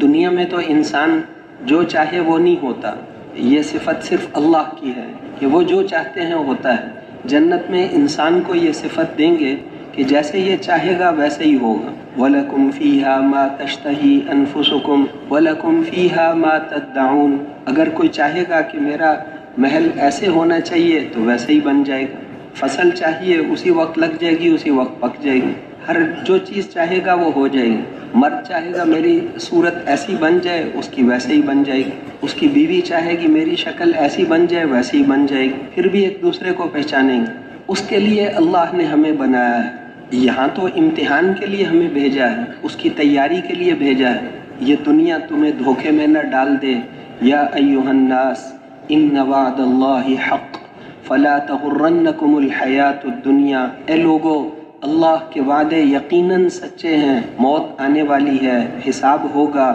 دنیا میں تو انسان جو چاہے وہ نہیں ہوتا، یہ صفت صرف اللہ کی ہے کہ وہ جو چاہتے ہیں ہوتا ہے۔ جنت میں انسان کو یہ صفت دیں گے کہ جیسے یہ چاہے گا ویسے ہی ہوگا۔ وَلَكُمْ فِيهَا مَا تَشْتَهِي أَنفُسُكُمْ وَلَكُمْ فِيهَا مَا تَدَّعُونَ، اگر کوئی چاہے گا کہ میرا محل ایسے ہونا چاہیے تو ویسے ہی بن جائے گا، فصل چاہیے اسی وقت لگ جائے گی، اسی وقت پک جائے گی، ہر جو چیز چاہے گا وہ ہو جائے گی۔ مرد چاہے گا میری صورت ایسی بن جائے، اس کی ویسے ہی بن جائے گی۔ اس کی بیوی چاہے گی میری شکل ایسی بن جائے، ویسے ہی بن جائے گی، پھر بھی ایک دوسرے کو پہچانیں گے۔ اس کے لیے اللہ نے ہمیں بنایا ہے، یہاں تو امتحان کے لیے ہمیں بھیجا ہے، اس کی تیاری کے لیے بھیجا ہے۔ یہ دنیا تمہیں دھوکے میں نہ ڈال دے۔ یا ایھا الناس ان وعد اللہ حق فلا تغرنکم الحیات الدنیا، اے لوگو اللہ کے وعدے یقیناً سچے ہیں، موت آنے والی ہے، حساب ہوگا،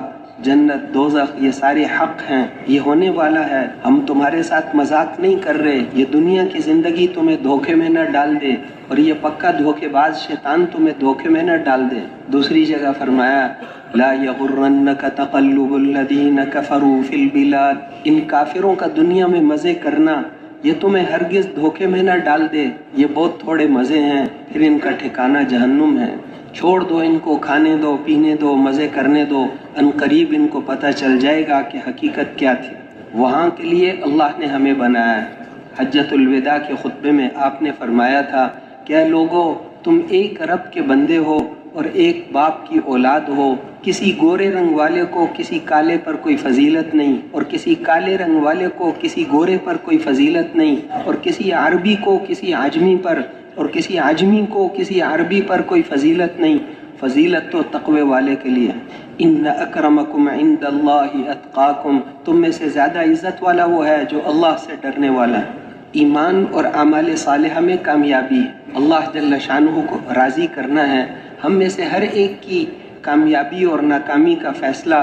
جنت دوزخ یہ سارے حق ہیں، یہ ہونے والا ہے، ہم تمہارے ساتھ مذاق نہیں کر رہے۔ یہ دنیا کی زندگی تمہیں دھوکے میں نہ ڈال دے، اور یہ پکا دھوکے باز شیطان تمہیں دھوکے میں نہ ڈال دے۔ دوسری جگہ فرمایا لا یغرنک تقلب الذین کفروا فی البلاد، ان کافروں کا دنیا میں مزے کرنا یہ تمہیں ہرگز دھوکے میں نہ ڈال دے، یہ بہت تھوڑے مزے ہیں، پھر ان کا ٹھکانہ جہنم ہے۔ چھوڑ دو ان کو، کھانے دو، پینے دو، مزے کرنے دو، ان قریب ان کو پتہ چل جائے گا کہ حقیقت کیا تھی۔ وہاں کے لیے اللہ نے ہمیں بنایا ہے۔ حجۃ الوداع کے خطبے میں آپ نے فرمایا تھا کہ اے لوگو تم ایک رب کے بندے ہو اور ایک باپ کی اولاد ہو، کسی گورے رنگ والے کو کسی کالے پر کوئی فضیلت نہیں، اور کسی کالے رنگ والے کو کسی گورے پر کوئی فضیلت نہیں، اور کسی عربی کو کسی عجمی پر، اور کسی عجمی کو کسی عربی پر کوئی فضیلت نہیں، فضیلت تو تقوی والے کے لیے۔ ان اکرمکم عند اللہ اتقاکم، تم میں سے زیادہ عزت والا وہ ہے جو اللہ سے ڈرنے والا ہے۔ ایمان اور اعمال صالحہ میں کامیابی ہے، اللہ جل شانہ کو راضی کرنا ہے۔ ہم میں سے ہر ایک کی کامیابی اور ناکامی کا فیصلہ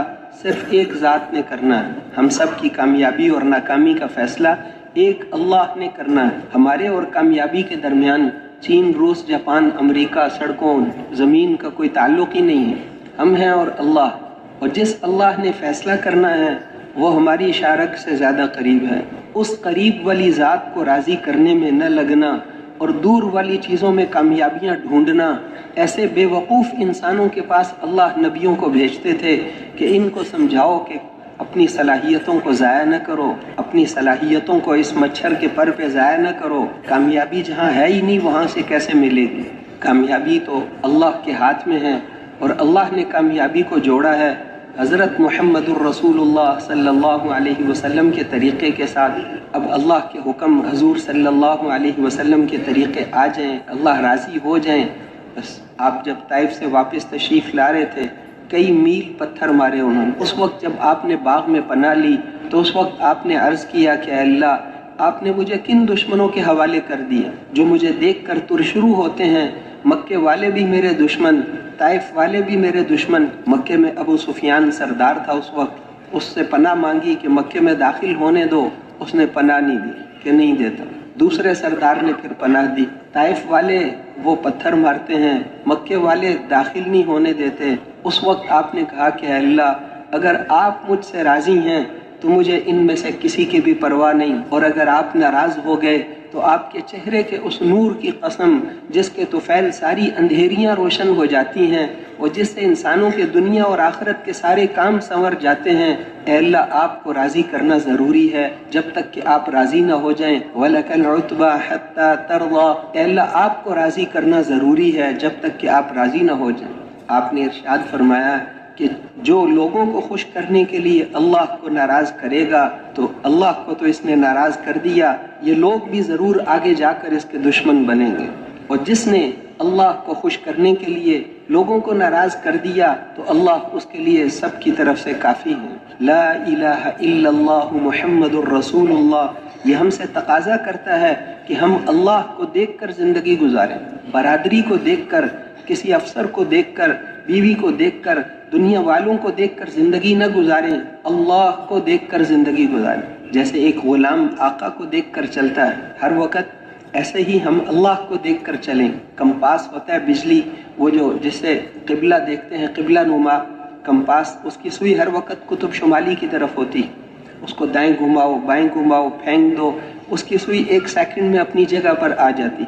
صرف ایک ذات نے کرنا ہے۔ ہم سب کی کامیابی اور ناکامی کا فیصلہ ایک اللہ نے کرنا ہے۔ ہمارے اور کامیابی کے درمیان چین، روس، جاپان، امریکہ، سڑکوں، زمین کا کوئی تعلق ہی نہیں ہے، ہم ہیں اور اللہ، اور جس اللہ نے فیصلہ کرنا ہے وہ ہماری شارک سے زیادہ قریب ہے۔ اس قریب والی ذات کو راضی کرنے میں نہ لگنا اور دور والی چیزوں میں کامیابیاں ڈھونڈنا، ایسے بے وقوف انسانوں کے پاس اللہ نبیوں کو بھیجتے تھے کہ ان کو سمجھاؤ کہ اپنی صلاحیتوں کو ضائع نہ کرو، اپنی صلاحیتوں کو اس مچھر کے پر پہ ضائع نہ کرو، کامیابی جہاں ہے ہی نہیں وہاں سے کیسے ملے گی؟ کامیابی تو اللہ کے ہاتھ میں ہے، اور اللہ نے کامیابی کو جوڑا ہے حضرت محمد الرسول اللہ صلی اللہ علیہ وسلم کے طریقے کے ساتھ۔ اب اللہ کے حکم حضور صلی اللہ علیہ وسلم کے طریقے آ جائیں، اللہ راضی ہو جائیں۔ بس آپ جب طائف سے واپس تشریف لا رہے تھے، کئی میل پتھر مارے انہوں نے۔ اس وقت جب آپ نے باغ میں پناہ لی تو اس وقت آپ نے عرض کیا کہ اے اللہ، آپ نے مجھے کن دشمنوں کے حوالے کر دیا جو مجھے دیکھ کر ترشرو ہوتے ہیں؟ مکے والے بھی میرے دشمن، طائف والے بھی میرے دشمن۔ مکے میں ابو سفیان سردار تھا اس وقت، اس سے پناہ مانگی کہ مکے میں داخل ہونے دو، اس نے پناہ نہیں دی کہ نہیں دیتا۔ دوسرے سردار نے پھر پناہ دی۔ طائف والے وہ پتھر مارتے ہیں، مکے والے داخل نہیں ہونے دیتے۔ اس وقت آپ نے کہا کہ اے اللہ، اگر آپ مجھ سے راضی ہیں تو مجھے ان میں سے کسی کی بھی پرواہ نہیں، اور اگر آپ ناراض ہو گئے تو آپ کے چہرے کے اس نور کی قسم جس کے طفیل ساری اندھیریاں روشن ہو جاتی ہیں، اور جس سے انسانوں کے دنیا اور آخرت کے سارے کام سنور جاتے ہیں، اے اللہ آپ کو راضی کرنا ضروری ہے جب تک کہ آپ راضی نہ ہو جائیں۔ وَلَكَ الْعُتْبَى حَتَّى تَرْضَى، اے اللہ آپ کو راضی کرنا ضروری ہے جب تک کہ آپ راضی نہ ہو جائیں۔ آپ نے ارشاد فرمایا کہ جو لوگوں کو خوش کرنے کے لیے اللہ کو ناراض کرے گا تو اللہ کو تو اس نے ناراض کر دیا، یہ لوگ بھی ضرور آگے جا کر اس کے دشمن بنیں گے۔ اور جس نے اللہ کو خوش کرنے کے لیے لوگوں کو ناراض کر دیا تو اللہ اس کے لیے سب کی طرف سے کافی ہے۔ لا الہ الا اللہ محمد الرسول اللہ، یہ ہم سے تقاضا کرتا ہے کہ ہم اللہ کو دیکھ کر زندگی گزاریں، برادری کو دیکھ کر، کسی افسر کو دیکھ کر، بیوی کو دیکھ کر، دنیا والوں کو دیکھ کر زندگی نہ گزاریں، اللہ کو دیکھ کر زندگی گزاریں۔ جیسے ایک غلام آقا کو دیکھ کر چلتا ہے ہر وقت، ایسے ہی ہم اللہ کو دیکھ کر چلیں۔ کمپاس ہوتا ہے بجلی، وہ جو جسے قبلہ دیکھتے ہیں، قبلہ نما، کمپاس اس کی سوئی ہر وقت قطب شمالی کی طرف ہوتی، اس کو دائیں گھماؤ بائیں گھماؤ پھینک دو، اس کی سوئی 1 سیکنڈ میں اپنی جگہ پر آ جاتی۔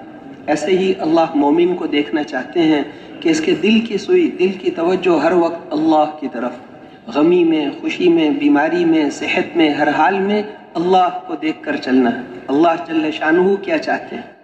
ایسے ہی اللہ مومن کو دیکھنا چاہتے ہیں کہ اس کے دل کی سوئی، دل کی توجہ ہر وقت اللہ کی طرف، غمی میں، خوشی میں، بیماری میں، صحت میں، ہر حال میں اللہ کو دیکھ کر چلنا ہے۔ اللہ جل شانہ کیا چاہتے ہیں؟